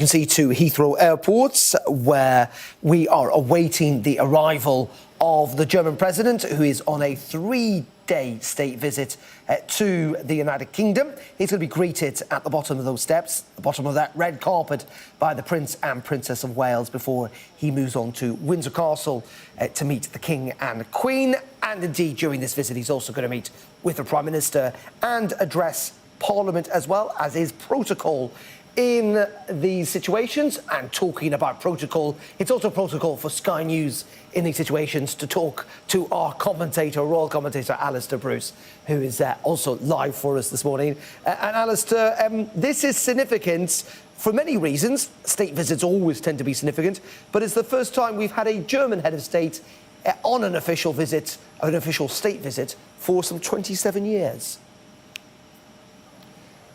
You can see to Heathrow Airport, where we are awaiting the arrival of the German president, who is on a 3-day state visit to the United Kingdom. He's going to be greeted at the bottom of those steps, the bottom of that red carpet, by the Prince and Princess of Wales before he moves on to Windsor Castle to meet the King and Queen. And indeed, during this visit, he's also going to meet with the Prime Minister and address Parliament as well, as is protocol in these situations. And talking about protocol, it's also protocol for Sky News in these situations to talk to our commentator, royal commentator, Alistair Bruce, who is also live for us this morning. And Alistair, this is significant for many reasons. State visits always tend to be significant, but it's the first time we've had a German head of state on an official visit, an official state visit, for some 27 years.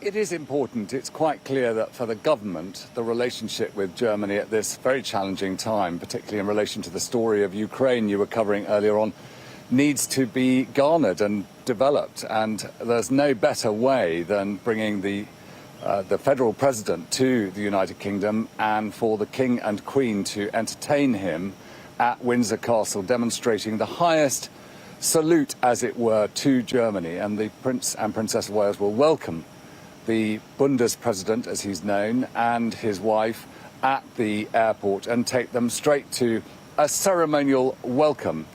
It is important. It's quite clear that for the government, the relationship with Germany at this very challenging time, particularly in relation to the story of Ukraine you were covering earlier on, needs to be garnered and developed. And there's no better way than bringing the federal president to the United Kingdom and for the King and Queen to entertain him at Windsor Castle, demonstrating the highest salute, as it were, to Germany. And the Prince and Princess of Wales will welcome the Bundespresident, as he's known, and his wife at the airport and take them straight to a ceremonial welcome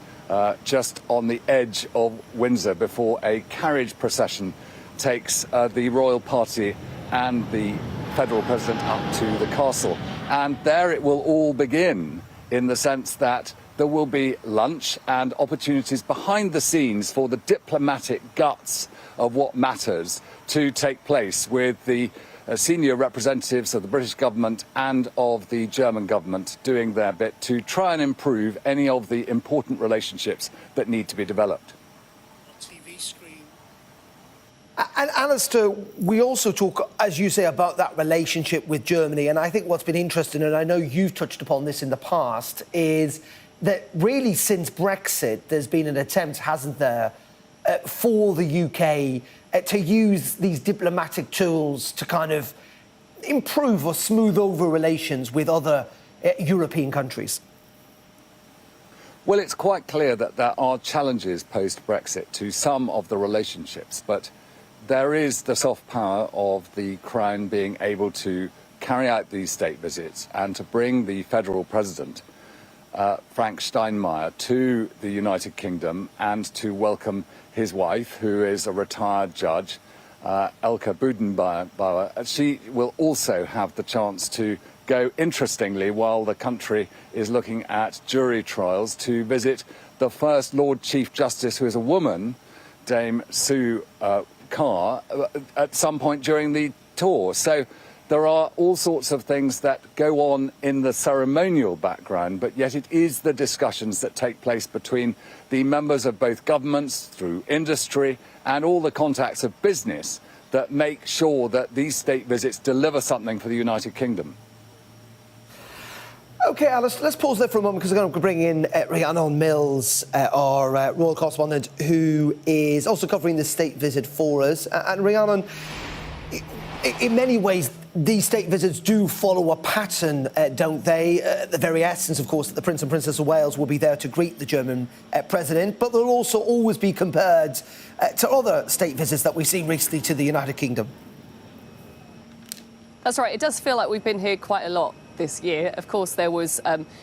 just on the edge of Windsor before a carriage procession takes the royal party and the federal president up to the castle. And there it will all begin, in the sense that there will be lunch and opportunities behind the scenes for the diplomatic guts of what matters to take place with the senior representatives of the British government and of the German government doing their bit to try and improve any of the important relationships that need to be developed. TV screen. And Alistair, we also talk, as you say, about that relationship with Germany. And I think what's been interesting, and I know you've touched upon this in the past, is that really since Brexit, there's been an attempt, hasn't there, for the UK to use these diplomatic tools to kind of improve or smooth over relations with other European countries? Well, it's quite clear that there are challenges post-Brexit to some of the relationships, but there is the soft power of the Crown being able to carry out these state visits and to bring the federal president, Frank Steinmeier, to the United Kingdom and to welcome his wife, who is a retired judge, Elke Budenbauer. She will also have the chance to go, interestingly, while the country is looking at jury trials, to visit the first Lord Chief Justice, who is a woman, Dame Sue Carr, at some point during the tour. So there are all sorts of things that go on in the ceremonial background, but yet it is the discussions that take place between the members of both governments, through industry, and all the contacts of business that make sure that these state visits deliver something for the United Kingdom. OK, Alice, let's pause there for a moment, because I'm going to bring in Rhiannon Mills, our royal correspondent, who is also covering the state visit for us. And Rhiannon, in many ways, these state visits do follow a pattern, don't they? The very essence, of course, that the Prince and Princess of Wales will be there to greet the German president, but they'll also always be compared to other state visits that we've seen recently to the United Kingdom. That's right. It does feel like we've been here quite a lot this year. Of course, there was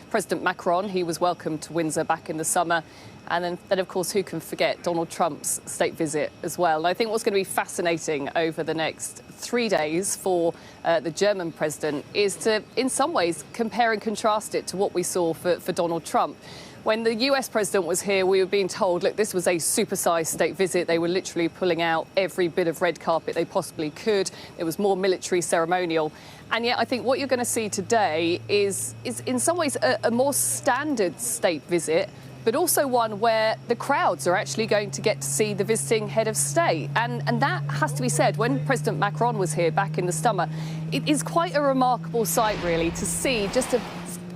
President Macron. He was welcomed to Windsor back in the summer. And then, of course, who can forget Donald Trump's state visit as well? And I think what's going to be fascinating over the next 3 days for the German president is to, in some ways, compare and contrast it to what we saw for Donald Trump. When the US president was here, we were being told, look, this was a supersized state visit. They were literally pulling out every bit of red carpet they possibly could. It was more military ceremonial. And yet I think what you're going to see today is in some ways a more standard state visit, but also one where the crowds are actually going to get to see the visiting head of state. And that has to be said. When President Macron was here back in the summer, it is quite a remarkable sight, really, to see just a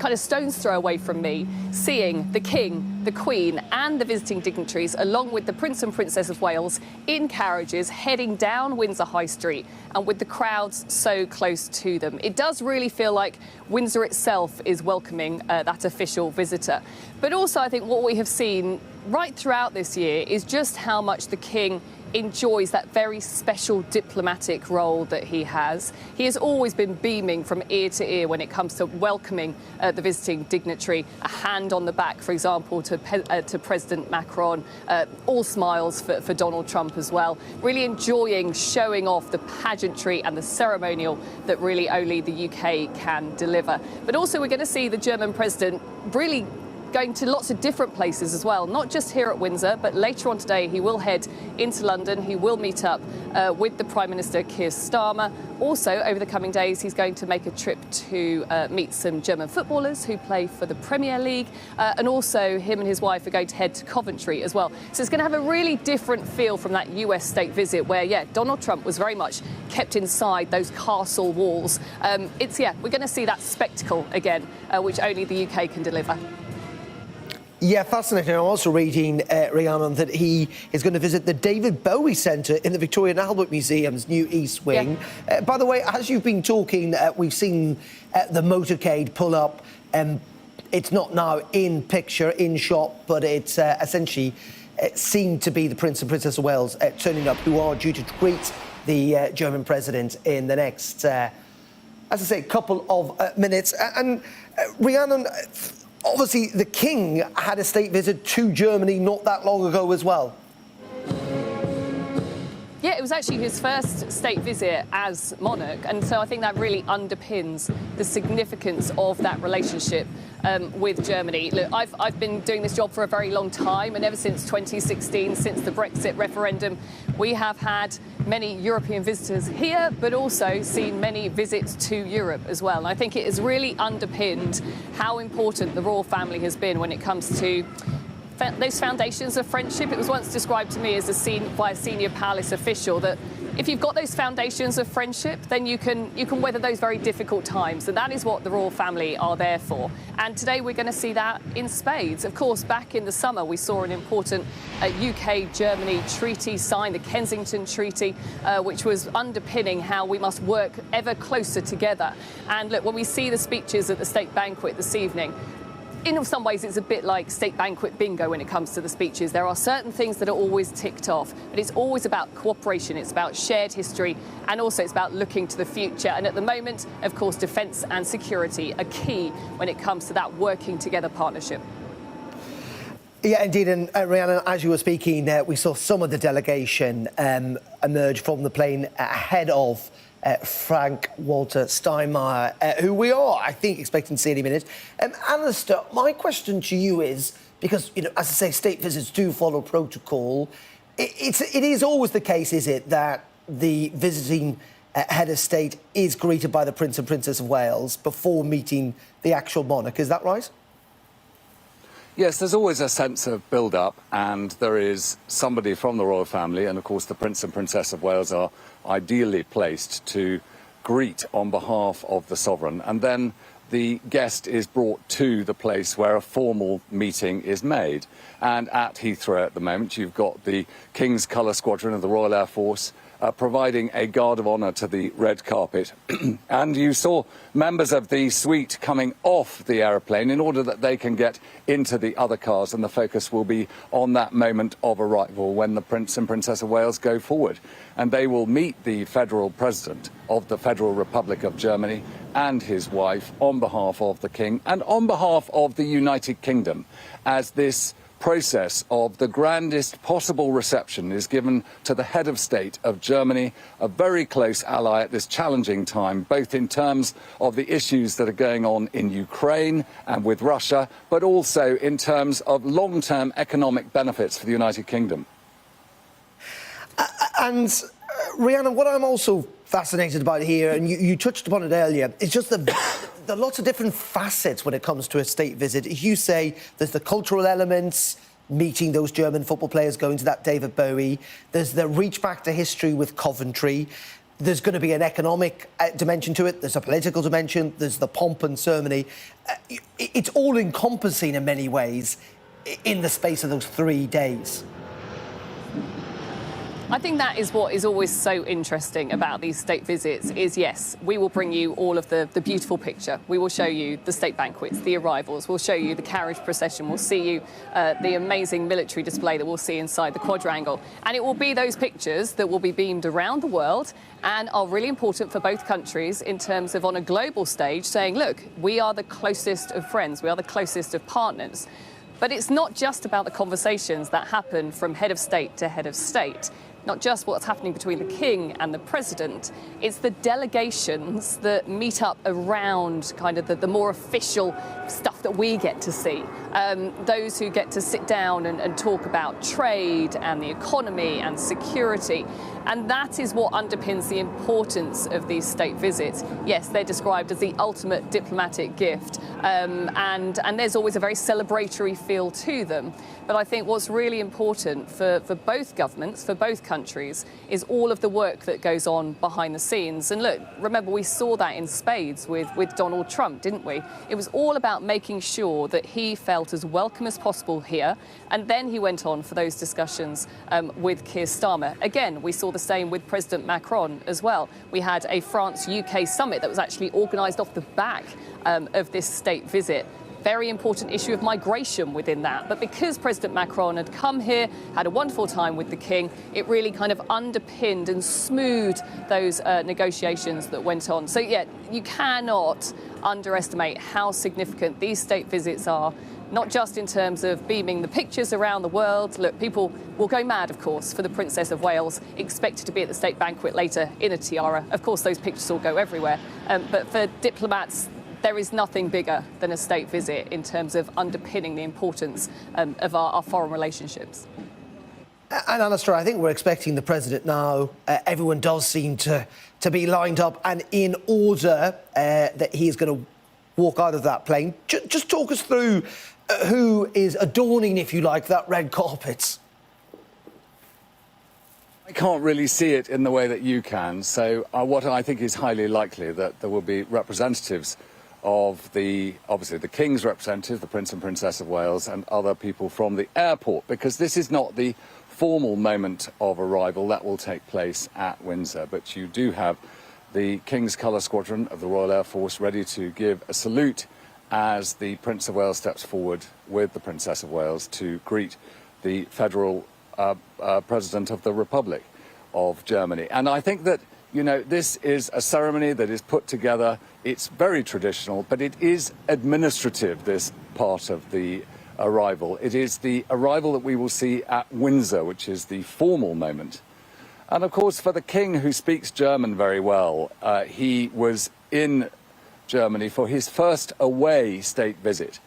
kind of stone's throw away from me, seeing the King, the Queen and the visiting dignitaries, along with the Prince and Princess of Wales, in carriages heading down Windsor High Street, and with the crowds so close to them. It does really feel like Windsor itself is welcoming that official visitor. But also, I think what we have seen right throughout this year is just how much the King enjoys that very special diplomatic role that he has. He has always been beaming from ear to ear when it comes to welcoming the visiting dignitary. A hand on the back, for example, to President Macron. All smiles for Donald Trump as well. Really enjoying showing off the pageantry and the ceremonial that really only the UK can deliver. But also we're going to see the German president really going to lots of different places as well, not just here at Windsor, but later on today he will head into London. He will meet up with the Prime Minister Keir Starmer. Also, over the coming days, he's going to make a trip to meet some German footballers who play for the Premier League, and also him and his wife are going to head to Coventry as well. So it's going to have a really different feel from that US state visit where, yeah, Donald Trump was very much kept inside those castle walls. We're going to see that spectacle again, which only the UK can deliver. Yeah, fascinating. I'm also reading, Rhiannon, that he is going to visit the David Bowie Centre in the Victoria and Albert Museum's new East Wing. Yeah. By the way, as you've been talking, we've seen the motorcade pull up. It's not now in picture, in shot, but it's essentially seemed to be the Prince and Princess of Wales turning up, who are due to greet the German president in the next, as I say, couple of minutes. And Rhiannon, obviously, the King had a state visit to Germany not that long ago as well. Yeah, it was actually his first state visit as monarch, and so I think that really underpins the significance of that relationship with Germany. Look, I've been doing this job for a very long time, and ever since 2016, since the Brexit referendum, we have had many European visitors here, but also seen many visits to Europe as well. And I think it has really underpinned how important the royal family has been when it comes to those foundations of friendship. It was once described to me as by a senior palace official that if you've got those foundations of friendship, then you can weather those very difficult times. And that is what the royal family are there for. And today we're going to see that in spades. Of course, back in the summer, we saw an important UK-Germany treaty signed, the Kensington Treaty, which was underpinning how we must work ever closer together. And look, when we see the speeches at the state banquet this evening, in some ways, it's a bit like state banquet bingo when it comes to the speeches. There are certain things that are always ticked off, but it's always about cooperation, it's about shared history, and also it's about looking to the future. And at the moment, of course, defence and security are key when it comes to that working together partnership. Yeah, indeed. And Rhiannon, as you were speaking, we saw some of the delegation emerge from the plane ahead of Frank-Walter Steinmeier, who we are, I think, expecting to see any minute. Alistair, my question to you is, because, you know, as I say, state visits do follow protocol. It is always the case, is it, that the visiting head of state is greeted by the Prince and Princess of Wales before meeting the actual monarch? Is that right? Yes, there's always a sense of build-up, and there is somebody from the royal family, and of course the Prince and Princess of Wales are ideally placed to greet on behalf of the sovereign, and then the guest is brought to the place where a formal meeting is made. And at Heathrow at the moment, you've got the King's Colour Squadron of the Royal Air Force providing a guard of honour to the red carpet. And you saw members of the suite coming off the aeroplane in order that they can get into the other cars, and the focus will be on that moment of arrival when the Prince and Princess of Wales go forward. And they will meet the federal president of the Federal Republic of Germany and his wife on behalf of the King and on behalf of the United Kingdom, as this process of the grandest possible reception is given to the head of state of Germany, a very close ally at this challenging time, both in terms of the issues that are going on in Ukraine and with Russia, but also in terms of long-term economic benefits for the United Kingdom. And Rhiannon, what I'm also fascinated about here, and you touched upon it earlier, is just the lots of different facets when it comes to a state visit. As you say, there's the cultural elements, meeting those German football players, going to that David Bowie. There's the reach back to history with Coventry. There's going to be an economic dimension to it. There's a political dimension. There's the pomp and ceremony. It's all encompassing in many ways in the space of those 3 days. I think that is what is always so interesting about these state visits is, yes, we will bring you all of the beautiful picture. We will show you the state banquets, the arrivals. We'll show you the carriage procession. We'll see you the amazing military display that we'll see inside the quadrangle. And it will be those pictures that will be beamed around the world and are really important for both countries in terms of on a global stage saying, look, we are the closest of friends. We are the closest of partners. But it's not just about the conversations that happen from head of state to head of state. Not just what's happening between the king and the president, it's the delegations that meet up around kind of the more official stuff that we get to see. Those who get to sit down and talk about trade and the economy and security. And that is what underpins the importance of these state visits. Yes, they're described as the ultimate diplomatic gift, and there's always a very celebratory feel to them. But I think what's really important for both governments, for both countries, is all of the work that goes on behind the scenes. And look, remember, we saw that in spades with Donald Trump, didn't we? It was all about making sure that he felt as welcome as possible here. And then he went on for those discussions with Keir Starmer. Again, we saw the same with President Macron as well. We had a France-UK summit that was actually organised off the back of this state visit. Very important issue of migration within that. But because President Macron had come here, had a wonderful time with the king, it really kind of underpinned and smoothed those negotiations that went on. So, yeah, you cannot underestimate how significant these state visits are, not just in terms of beaming the pictures around the world. Look, people will go mad, of course, for the Princess of Wales, expected to be at the state banquet later in a tiara. Of course, those pictures will go everywhere. But for diplomats, there is nothing bigger than a state visit in terms of underpinning the importance of our foreign relationships. And Alistair, I think we're expecting the president now. Everyone does seem to be lined up and in order that he is going to walk out of that plane. Just talk us through who is adorning, if you like, that red carpet. I can't really see it in the way that you can. So what I think is highly likely that there will be representatives of obviously the King's representatives, the Prince and Princess of Wales, and other people from the airport, because this is not the formal moment of arrival that will take place at Windsor. But you do have the King's Colour Squadron of the Royal Air Force ready to give a salute as the Prince of Wales steps forward with the Princess of Wales to greet the federal President of the Republic of Germany. And I think that, you know, this is a ceremony that is put together. It's very traditional, but it is administrative, this part of the arrival. It is the arrival that we will see at Windsor, which is the formal moment. And of course, for the King, who speaks German very well, he was in Germany for his first away state visit.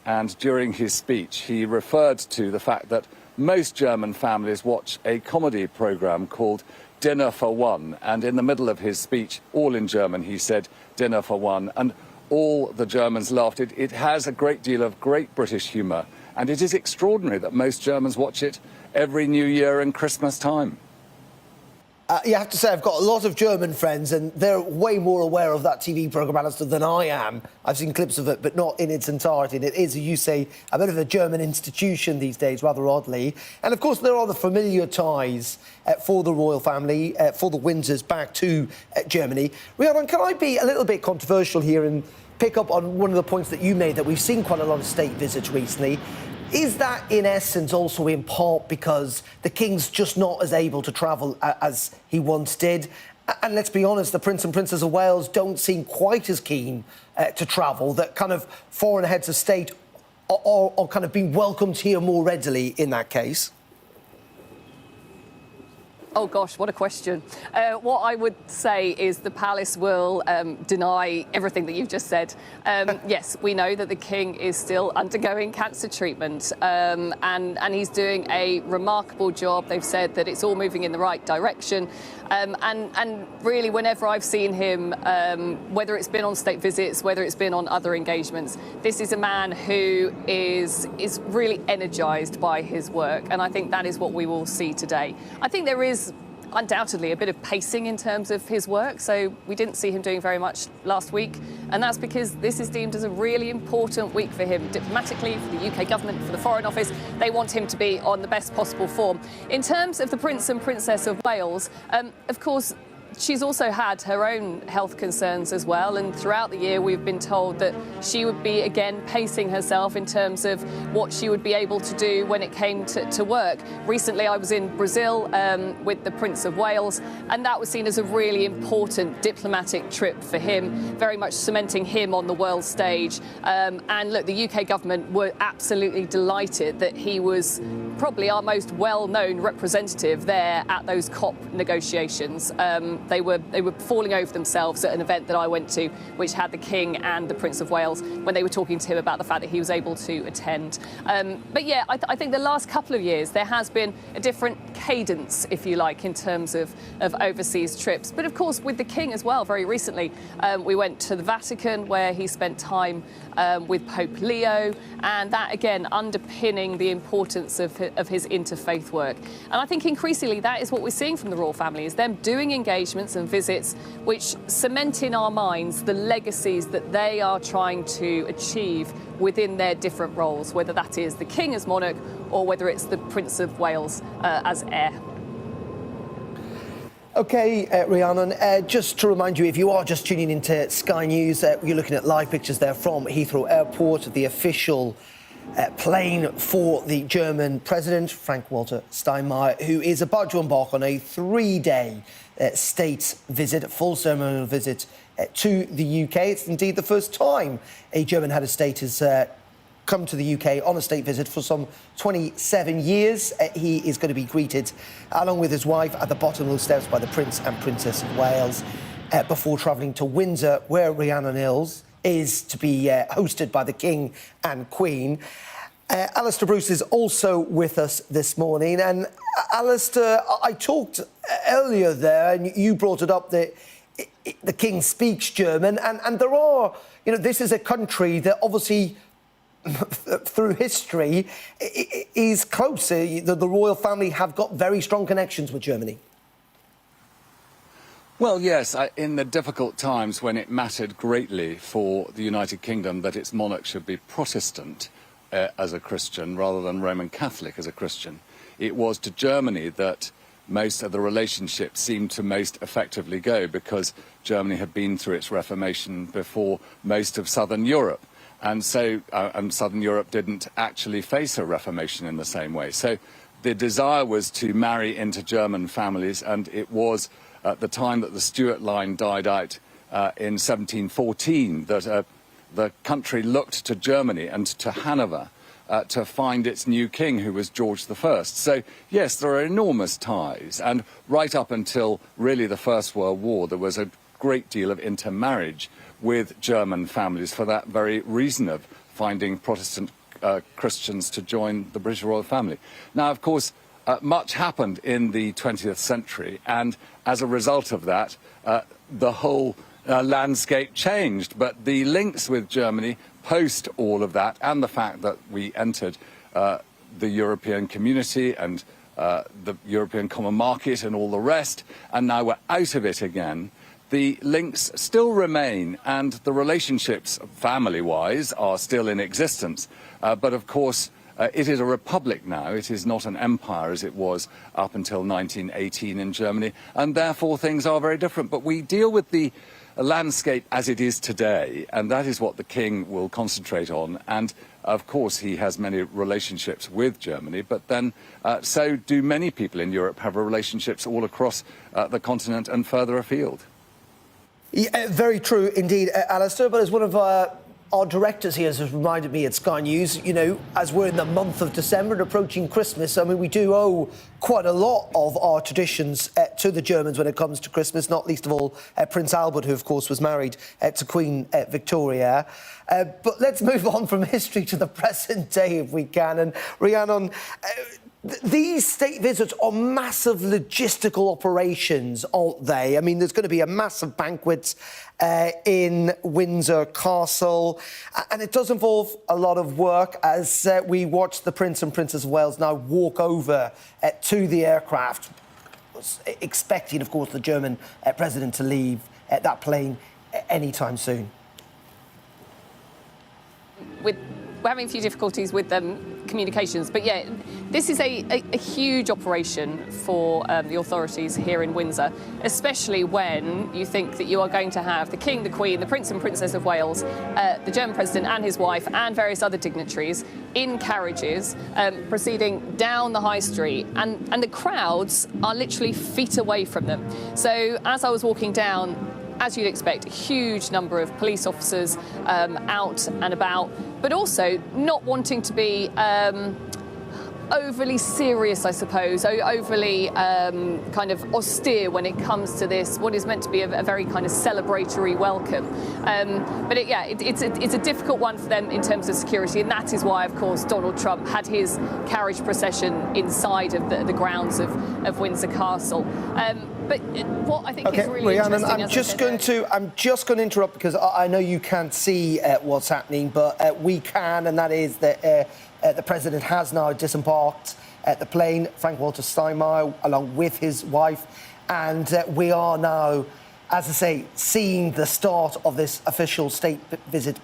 And during his speech, he referred to the fact that most German families watch a comedy program called Dinner for One. And in the middle of his speech, all in German, he said, Dinner for One. And all the Germans laughed. It has a great deal of great British humour. And it is extraordinary that most Germans watch it every New Year and Christmas time. You have to say, I've got a lot of German friends, and they're way more aware of that TV programme, Alistair, than I am. I've seen clips of it, but not in its entirety. And it is, as you say, a bit of a German institution these days, rather oddly. And, of course, there are the familiar ties for the royal family, for the Windsors, back to Germany. Rhiannon, can I be a little bit controversial here and pick up on one of the points that you made, that we've seen quite a lot of state visits recently? Is that, in essence, also in part because the King's just not as able to travel as he once did? And let's be honest, the Prince and Princess of Wales don't seem quite as keen to travel, that kind of foreign heads of state are kind of being welcomed here more readily in that case? Oh, gosh, what a question. What I would say is the palace will deny everything that you've just said. Yes, we know that the King is still undergoing cancer treatment, and he's doing a remarkable job. They've said that it's all moving in the right direction. And really, whenever I've seen him, whether it's been on state visits, whether it's been on other engagements, this is a man who is really energised by his work. And I think that is what we will see today. I think there is undoubtedly a bit of pacing in terms of his work. So we didn't see him doing very much last week. And that's because this is deemed as a really important week for him diplomatically, for the UK government, for the Foreign Office. They want him to be on the best possible form. In terms of the Prince and Princess of Wales, of course, she's also had her own health concerns as well, and throughout the year we've been told that she would be again pacing herself in terms of what she would be able to do when it came to work. Recently I was in Brazil with the Prince of Wales, and that was seen as a really important diplomatic trip for him, very much cementing him on the world stage. And look, the UK government were absolutely delighted that he was probably our most well-known representative there at those COP negotiations. They were falling over themselves at an event that I went to, which had the King and the Prince of Wales, when they were talking to him about the fact that he was able to attend. But yeah, I think the last couple of years there has been a different cadence, if you like, in terms of overseas trips. But of course, with the King as well, very recently, we went to the Vatican, where he spent time with Pope Leo, and that again underpinning the importance of his interfaith work. And I think increasingly that is what we're seeing from the royal family, is them doing engagements and visits which cement in our minds the legacies that they are trying to achieve within their different roles, whether that is the King as monarch or whether it's the Prince of Wales as heir. OK, Rhiannon, just to remind you, if you are just tuning into Sky News, you're looking at live pictures there from Heathrow Airport, the official plane for the German President, Frank-Walter Steinmeier, who is about to embark on a 3-day state visit, a full ceremonial visit to the UK. It's indeed the first time a German head of state has come to the UK on a state visit for some 27 years. He is going to be greeted, along with his wife, at the bottom of the steps by the Prince and Princess of Wales, before travelling to Windsor, where Rhiannon is to be hosted by the King and Queen. Alistair Bruce is also with us this morning. And Alistair, I talked earlier there, and you brought it up, that the King speaks German, and there are, this is a country that obviously, through history, is close. The royal family have got very strong connections with Germany. Well, yes, in the difficult times when it mattered greatly for the United Kingdom that its monarch should be Protestant as a Christian rather than Roman Catholic as a Christian, it was to Germany that most of the relationships seemed to most effectively go, because Germany had been through its Reformation before most of Southern Europe. And so Southern Europe didn't actually face a Reformation in the same way. So the desire was to marry into German families, and it was at the time that the Stuart line died out in 1714 that the country looked to Germany and to Hanover to find its new king, who was George I. So, yes, there are enormous ties. And right up until really the First World War, there was a great deal of intermarriage with German families for that very reason of finding Protestant Christians to join the British royal family. Now, of course, much happened in the 20th century, and as a result of that, the whole landscape changed. But the links with Germany post all of that, and the fact that we entered the European community and the European common market and all the rest, and now we're out of it again, the links still remain, and the relationships, family-wise, are still in existence. But of course, it is a republic now. It is not an empire as it was up until 1918 in Germany, and therefore things are very different. But we deal with the landscape as it is today, and that is what the King will concentrate on. And of course, he has many relationships with Germany, but then so do many people in Europe have relationships all across the continent and further afield. Yeah, very true indeed, Alistair. But as one of our directors here has reminded me at Sky News, as we're in the month of December and approaching Christmas, I mean, we do owe quite a lot of our traditions to the Germans when it comes to Christmas, not least of all Prince Albert, who, of course, was married to Queen Victoria. But let's move on from history to the present day, if we can. And Rhiannon, these state visits are massive logistical operations, aren't they? I mean, there's going to be a massive banquet in Windsor Castle, and it does involve a lot of work as we watch the Prince and Princess of Wales now walk over to the aircraft. expecting, of course, the German president to leave that plane anytime soon. We're having a few difficulties with communications, but yeah, this is a huge operation for the authorities here in Windsor, especially when you think that you are going to have the King, the Queen, the Prince and Princess of Wales, the German President and his wife and various other dignitaries in carriages proceeding down the high street, and the crowds are literally feet away from them. So as I was walking down, as you'd expect, a huge number of police officers out and about, but also not wanting to be overly serious, I suppose, overly kind of austere when it comes to this, what is meant to be a very kind of celebratory welcome. But it's a difficult one for them in terms of security, and that is why, of course, Donald Trump had his carriage procession inside of the grounds of Windsor Castle. But what I think is really Rhiannon, interesting... I'm just going to interrupt because I know you can't see what's happening, but we can, and that is that the President has now disembarked the plane, Frank-Walter Steinmeier, along with his wife, and we are now, as I say, seeing the start of this official state visit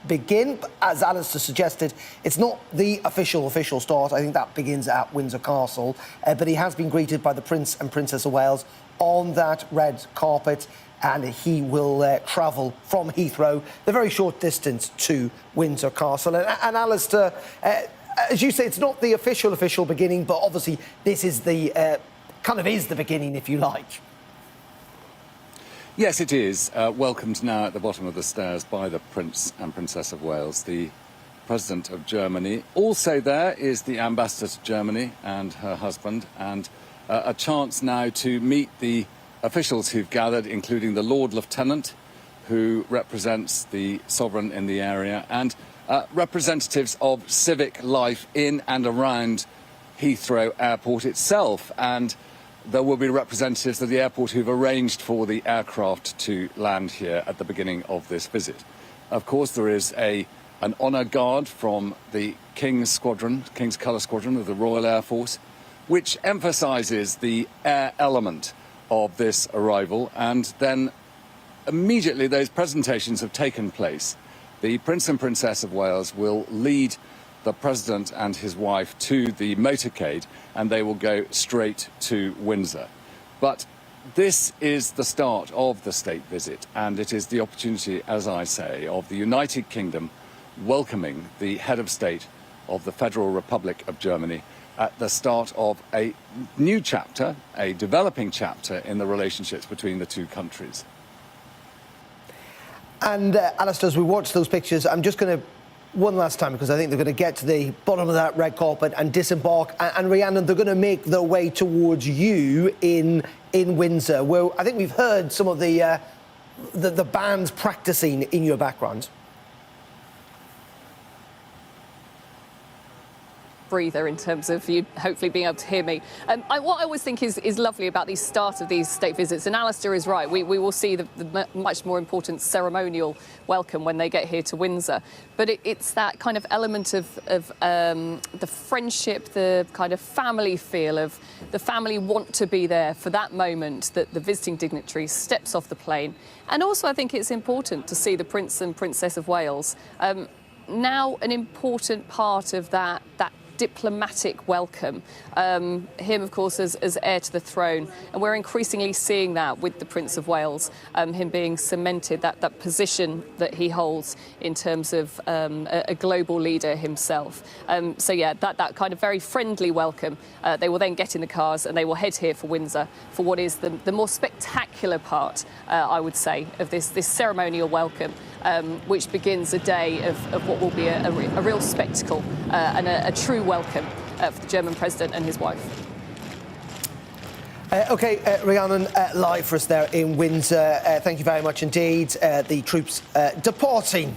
begin. As Alistair suggested, it's not the official start. I think that begins at Windsor Castle, but he has been greeted by the Prince and Princess of Wales on that red carpet, and he will travel from Heathrow the very short distance to Windsor Castle. And Alistair, as you say, it's not the official beginning, but obviously this is the is the beginning, if you like. Yes, it is. Welcomed now at the bottom of the stairs by the Prince and Princess of Wales, the President of Germany. Also there is the Ambassador to Germany and her husband, and a chance now to meet the officials who've gathered, including the Lord Lieutenant, who represents the sovereign in the area, and representatives of civic life in and around Heathrow Airport itself. And there will be representatives of the airport who've arranged for the aircraft to land here at the beginning of this visit. Of course, there is an honour guard from the King's Squadron, King's Colour Squadron of the Royal Air Force, which emphasises the air element of this arrival. And then immediately those presentations have taken place. The Prince and Princess of Wales will lead the President and his wife to the motorcade, and they will go straight to Windsor. But this is the start of the state visit, and it is the opportunity, as I say, of the United Kingdom welcoming the head of state of the Federal Republic of Germany at the start of a new chapter, a developing chapter in the relationships between the two countries. And Alistair, as we watch those pictures, I'm just going to one last time, because I think they're going to get to the bottom of that red carpet and disembark. And Rhiannon, they're going to make their way towards you in Windsor, where I think we've heard some of the bands practicing in your background. Breather in terms of you hopefully being able to hear me. What I always think is lovely about the start of these state visits, and Alistair is right, we will see the much more important ceremonial welcome when they get here to Windsor. But it's that kind of element of the friendship, the kind of family feel of the family want to be there for that moment that the visiting dignitary steps off the plane. And also I think it's important to see the Prince and Princess of Wales now an important part of that diplomatic welcome. Him, of course, as heir to the throne, and we're increasingly seeing that with the Prince of Wales, him being cemented, that position that he holds in terms of a global leader himself. So yeah, that kind of very friendly welcome. They will then get in the cars and they will head here for Windsor for what is the more spectacular part, I would say, of this ceremonial welcome, which begins a day of what will be a real spectacle and a true welcome for the German President and his wife. Rhiannon, live for us there in Windsor. Thank you very much indeed. The troops departing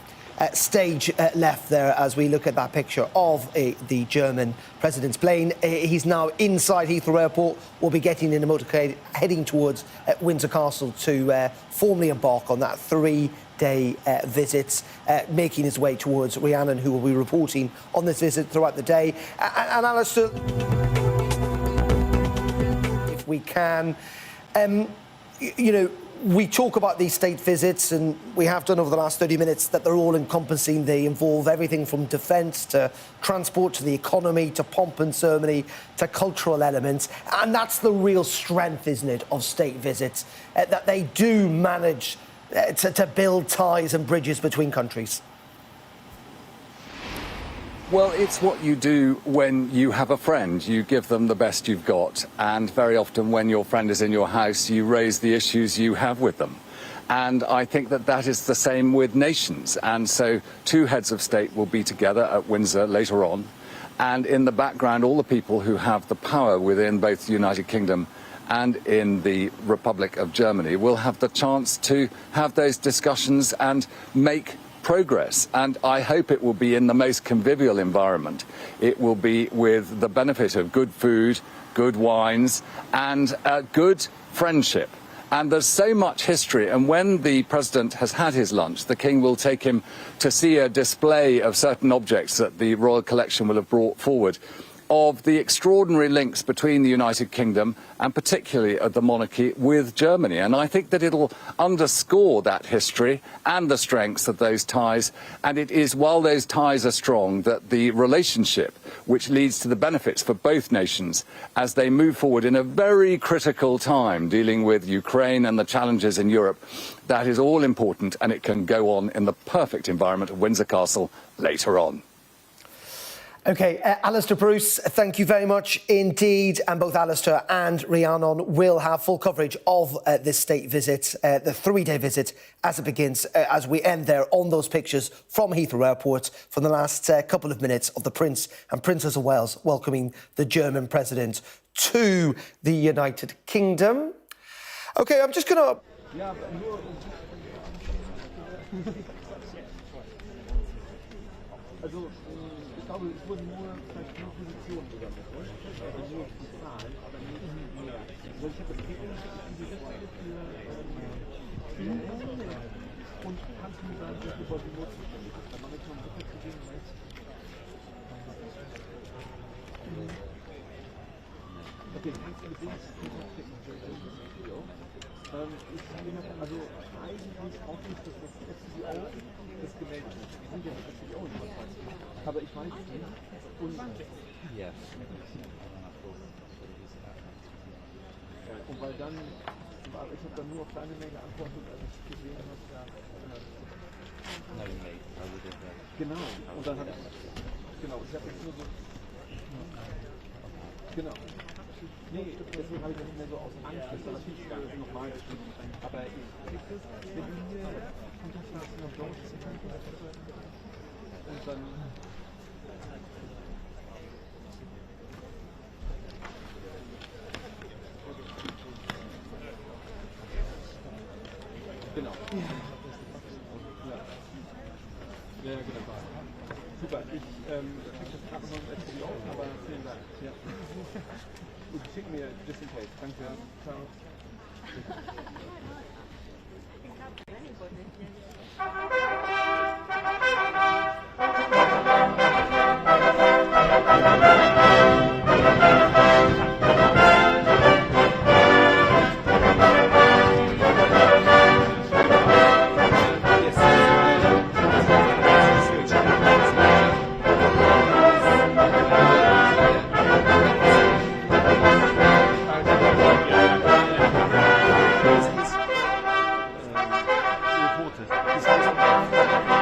stage left there as we look at that picture of the German President's plane. He's now inside Heathrow Airport. We'll be getting in a motorcade heading towards Windsor Castle to formally embark on that three-day visit, making his way towards Rhiannon, who will be reporting on this visit throughout the day. And Alistair, if we can. You know, we talk about these state visits, and we have done over the last 30 minutes, that they're all encompassing. They involve everything from defence to transport to the economy to pomp and ceremony to cultural elements. And that's the real strength, isn't it, of state visits, that they do manage to build ties and bridges between countries. Well, it's what you do when you have a friend. You give them the best you've got. And very often when your friend is in your house, you raise the issues you have with them. And I think that that is the same with nations. And so 2 heads of state will be together at Windsor later on. And in the background, all the people who have the power within both the United Kingdom and in the Republic of Germany will have the chance to have those discussions and make progress. And I hope it will be in the most convivial environment. It will be with the benefit of good food, good wines, and good friendship. And there's so much history. And when the president has had his lunch, the king will take him to see a display of certain objects that the royal collection will have brought forward, of the extraordinary links between the United Kingdom and particularly the monarchy with Germany. And I think that it'll underscore that history and the strengths of those ties. And it is while those ties are strong that the relationship, which leads to the benefits for both nations as they move forward in a very critical time dealing with Ukraine and the challenges in Europe, that is all important, and it can go on in the perfect environment of Windsor Castle later on. OK, Alistair Bruce, thank you very much indeed. And both Alistair and Rhiannon will have full coverage of this state visit, the 3-day visit, as it begins, as we end there on those pictures from Heathrow Airport from the last couple of minutes of the Prince and Princess of Wales welcoming the German president to the United Kingdom. OK, I'm just going to... Ich glaube, es wurden nur vielleicht 4 Positionen gesammelt. Also nur die Zahl. Also ich habe das Titel und kannst du mir sagen, dass du die Not zuständig ist. Dann mache ich noch ein bisschen zu gehen, weil okay, kannst du mit denen also eigentlich auch nicht, dass das FCO das gemeldet ist. Die sind ja das FCO nicht. Aber ich weiß es nicht. Und ja. Und weil dann, ich habe dann nur auf kleine Menge antwortet, als ich gesehen habe, genau. Und dann habe ich, genau, ich habe jetzt nur so, genau. Nee, deswegen habe ich das nicht mehr so aus Angst, das war natürlich gar nicht nochmal geschrieben. Aber ich kriege das, wenn du mir Kontakt hast, noch Deutsch und dann... Genau. Ja, genau. Super. Ich kriege das gerade noch ein SPO, aber vielen Dank. Ja. Gut, schick mir just in case. Danke. Ciao. Reported.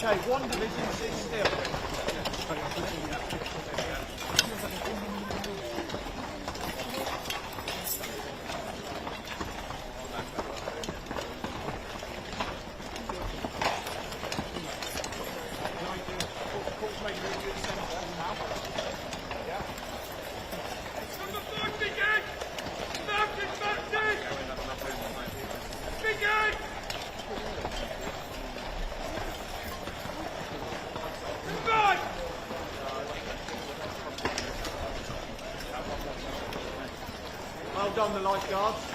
Okay, one division, sit still. Well done, the lifeguards.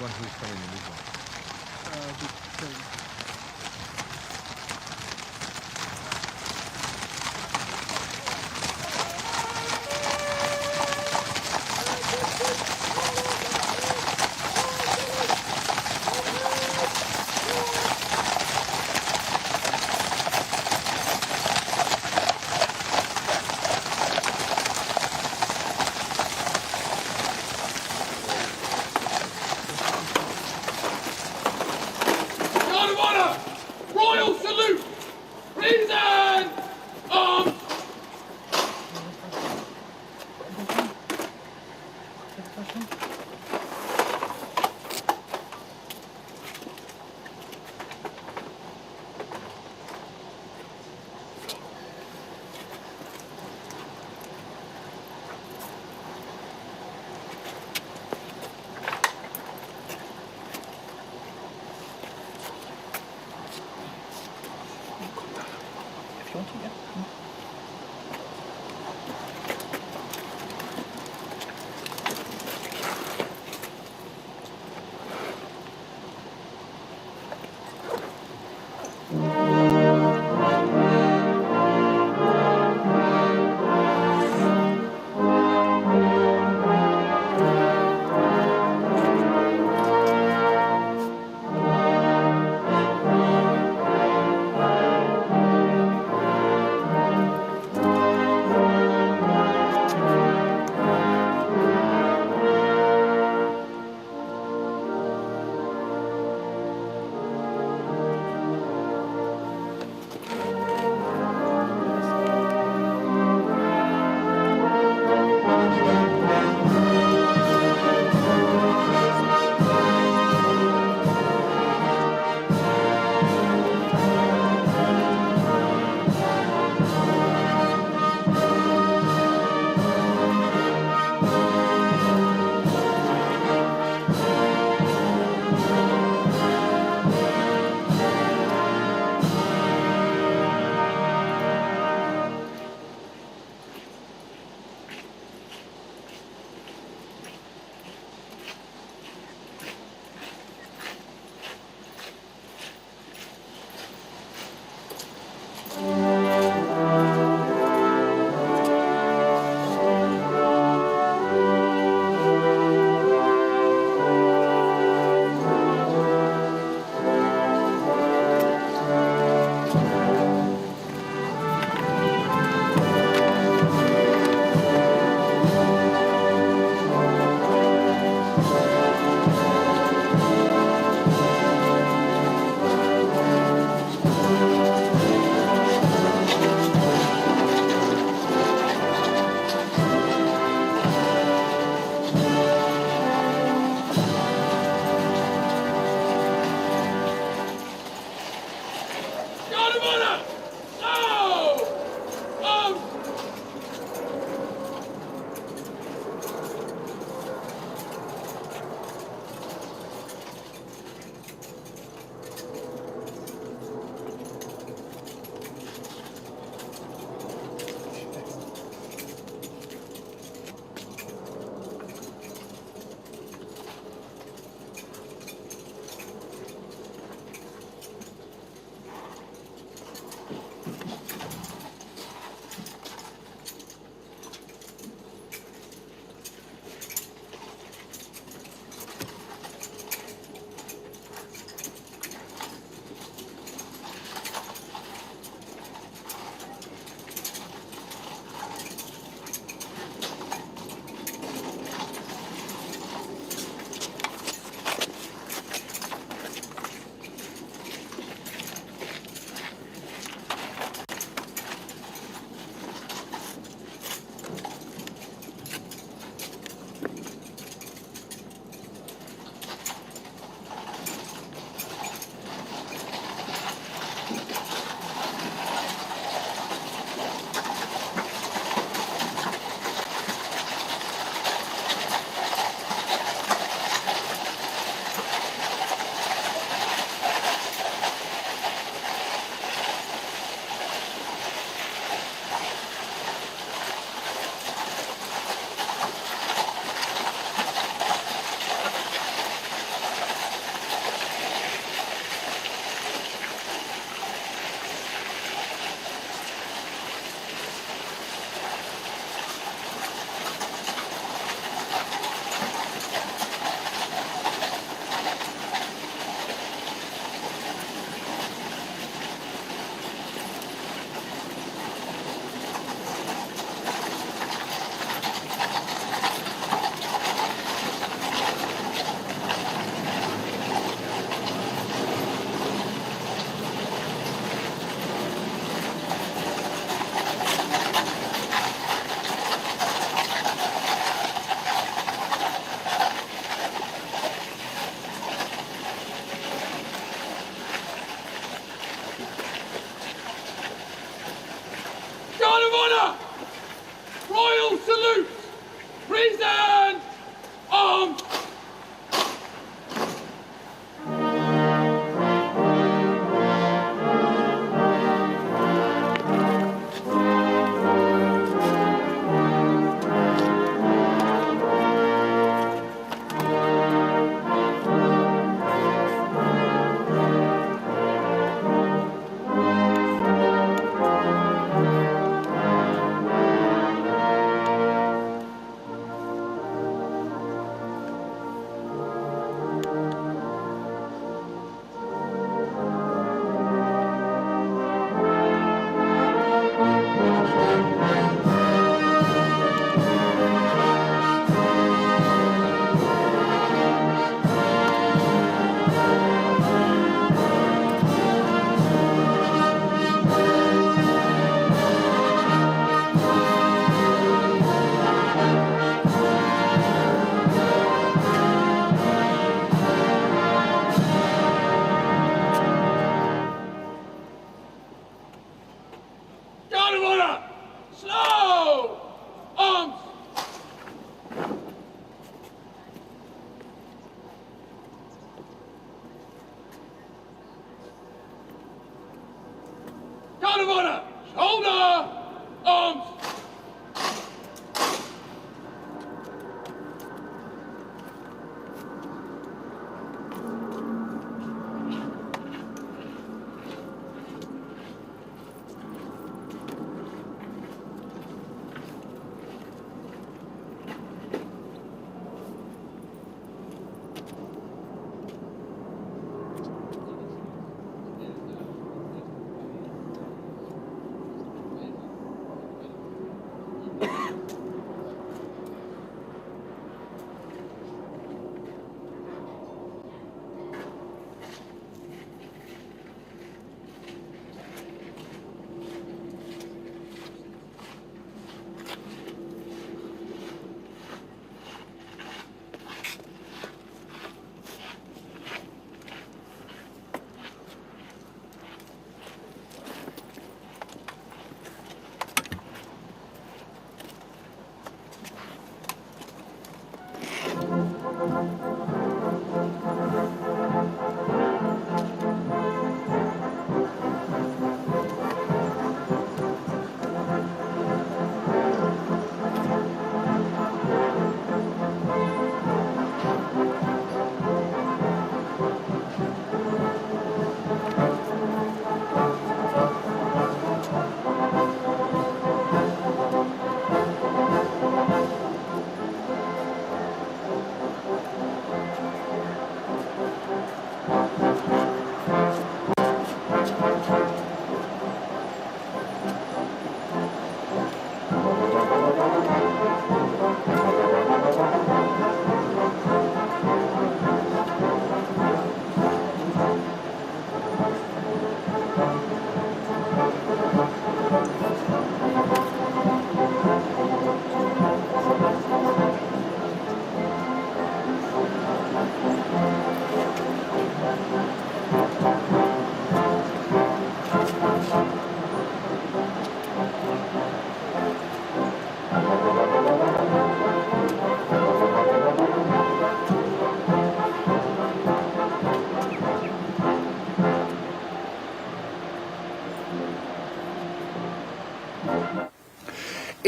one who's coming in, this one. Go to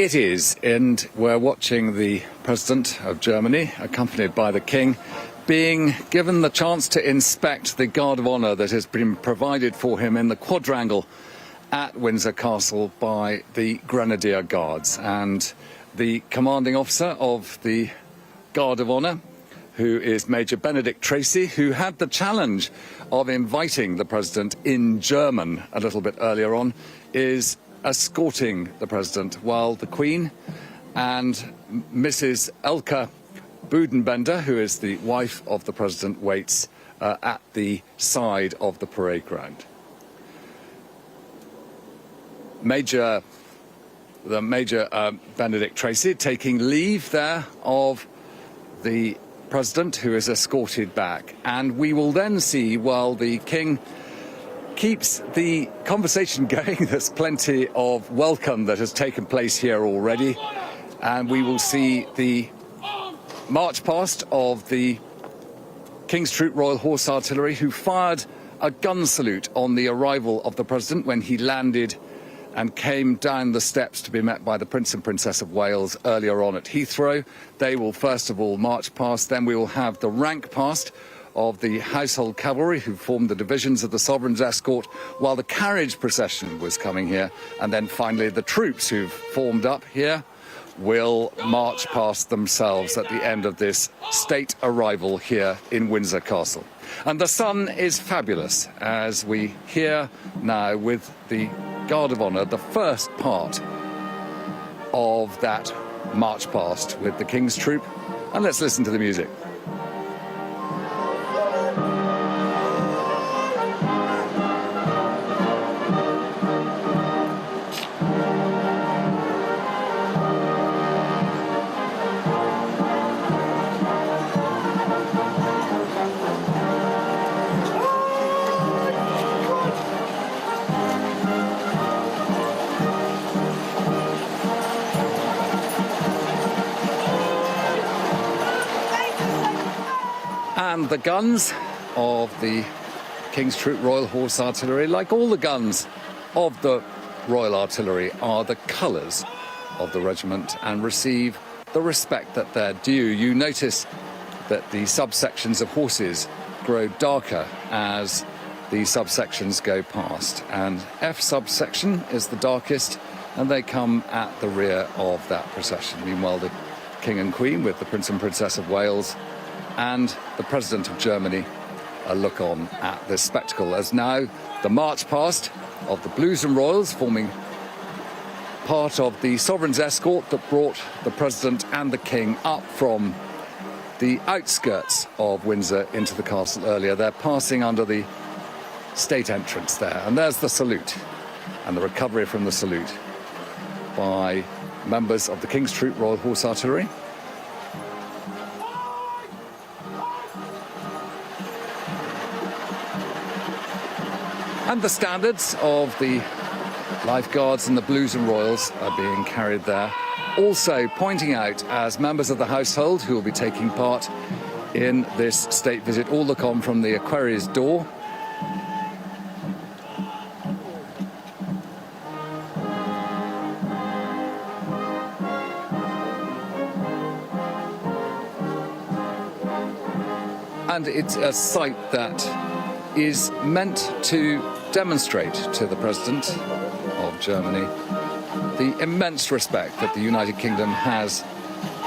it is, and we're watching the President of Germany, accompanied by the King, being given the chance to inspect the guard of honour that has been provided for him in the quadrangle at Windsor Castle by the Grenadier Guards. And the commanding officer of the Guard of Honour, who is Major Benedict Tracy, who had the challenge of inviting the President in German a little bit earlier on, is escorting the President while the Queen and Mrs. Elke Budenbender, who is the wife of the President, waits at the side of the parade ground. Major Benedict Tracy taking leave there of the President, who is escorted back. And we will then see, while the King keeps the conversation going, there's plenty of welcome that has taken place here already. And we will see the march past of the King's Troop Royal Horse Artillery, who fired a gun salute on the arrival of the President when he landed and came down the steps to be met by the Prince and Princess of Wales earlier on at Heathrow. They will first of all march past, then we will have the rank past of the household cavalry who formed the divisions of the Sovereign's escort while the carriage procession was coming here, and then finally the troops who've formed up here will march past themselves at the end of this state arrival here in Windsor Castle. And the sun is fabulous as we hear now with the Guard of Honour the first part of that march past with the King's Troop. And let's listen to the music. And the guns of the King's Troop Royal Horse Artillery, like all the guns of the Royal Artillery, are the colours of the regiment and receive the respect that they're due. You notice that the subsections of horses grow darker as the subsections go past, and F subsection is the darkest, and they come at the rear of that procession. Meanwhile, the King and Queen with the Prince and Princess of Wales and the President of Germany look on at this spectacle as now the march past of the Blues and Royals, forming part of the Sovereign's escort that brought the President and the King up from the outskirts of Windsor into the castle earlier. They're passing under the state entrance there, and there's the salute and the recovery from the salute by members of the King's Troop Royal Horse Artillery. And the standards of the Lifeguards and the Blues and Royals are being carried there. Also pointing out as members of the household who will be taking part in this state visit all look on from the Aquarius door. And it's a sight that is meant to demonstrate to the President of Germany the immense respect that the United Kingdom has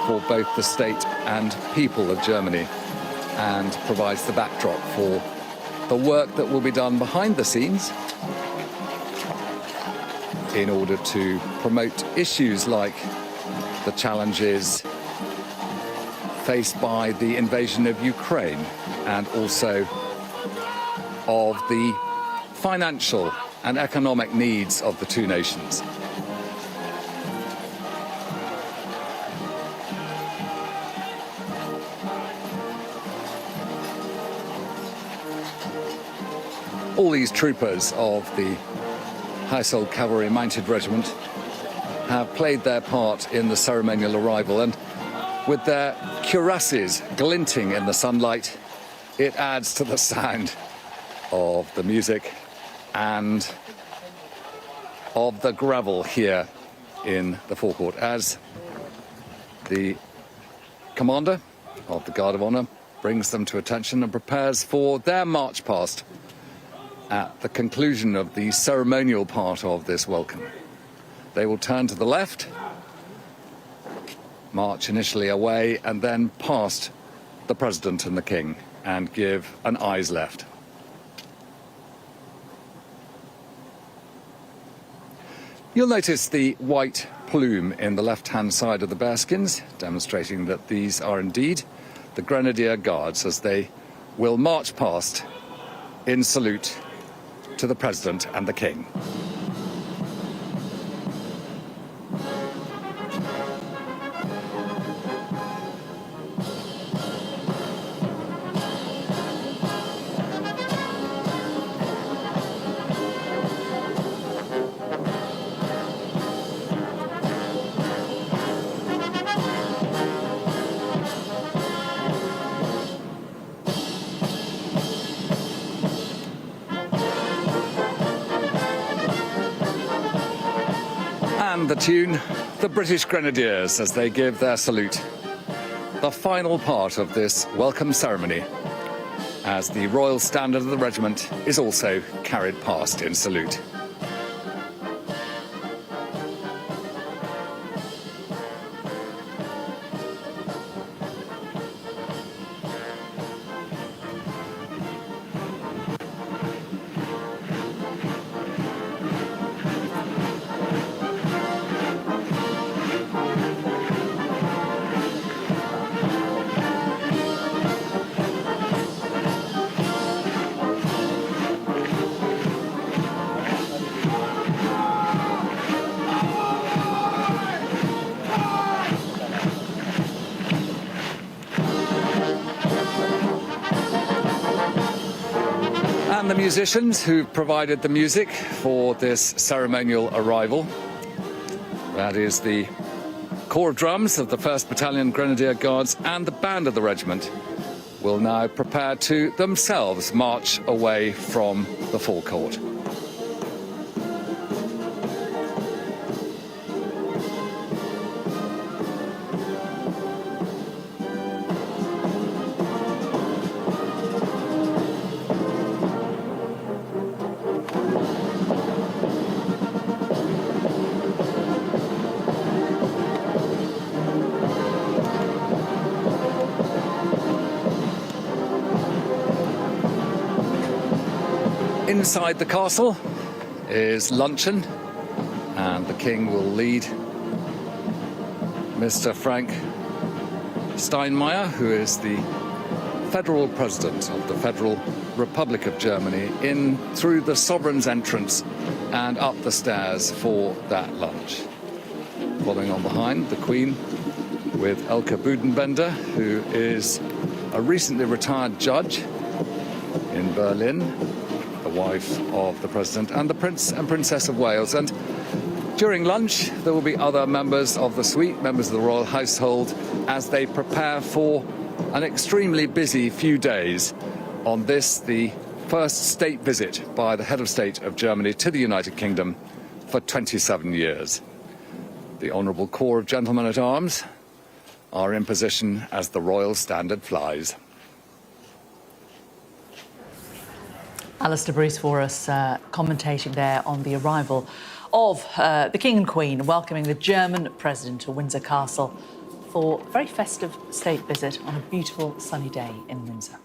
for both the state and people of Germany, and provides the backdrop for the work that will be done behind the scenes in order to promote issues like the challenges faced by the invasion of Ukraine, and also of the financial and economic needs of the two nations. All these troopers of the Household Cavalry Mounted Regiment have played their part in the ceremonial arrival, and with their cuirasses glinting in the sunlight, it adds to the sound of the music and of the gravel here in the forecourt as the commander of the Guard of Honour brings them to attention and prepares for their march past at the conclusion of the ceremonial part of this welcome. They will turn to the left, march initially away and then past the President and the King and give an eyes left. You'll notice the white plume in the left-hand side of the bearskins, demonstrating that these are indeed the Grenadier Guards as they will march past in salute to the President and the King. And the tune, the British Grenadiers, as they give their salute. The final part of this welcome ceremony, as the Royal Standard of the Regiment is also carried past in salute. And the musicians who provided the music for this ceremonial arrival. That is the Corps of Drums of the 1st Battalion Grenadier Guards and the band of the regiment will now prepare to themselves march away from the forecourt. Inside the castle is luncheon, and the King will lead Mr. Frank Steinmeier, who is the Federal President of the Federal Republic of Germany, in through the Sovereign's entrance and up the stairs for that lunch. Following on behind, the Queen with Elke Budenbender, who is a recently retired judge in Berlin, the wife of the President, and the Prince and Princess of Wales. And during lunch, there will be other members of the suite, members of the royal household, as they prepare for an extremely busy few days on this, the first state visit by the head of state of Germany to the United Kingdom for 27 years. The Honourable Corps of Gentlemen at Arms are in position as the Royal Standard flies. Alistair Bruce for us, commentating there on the arrival of the King and Queen, welcoming the German President to Windsor Castle for a very festive state visit on a beautiful sunny day in Windsor.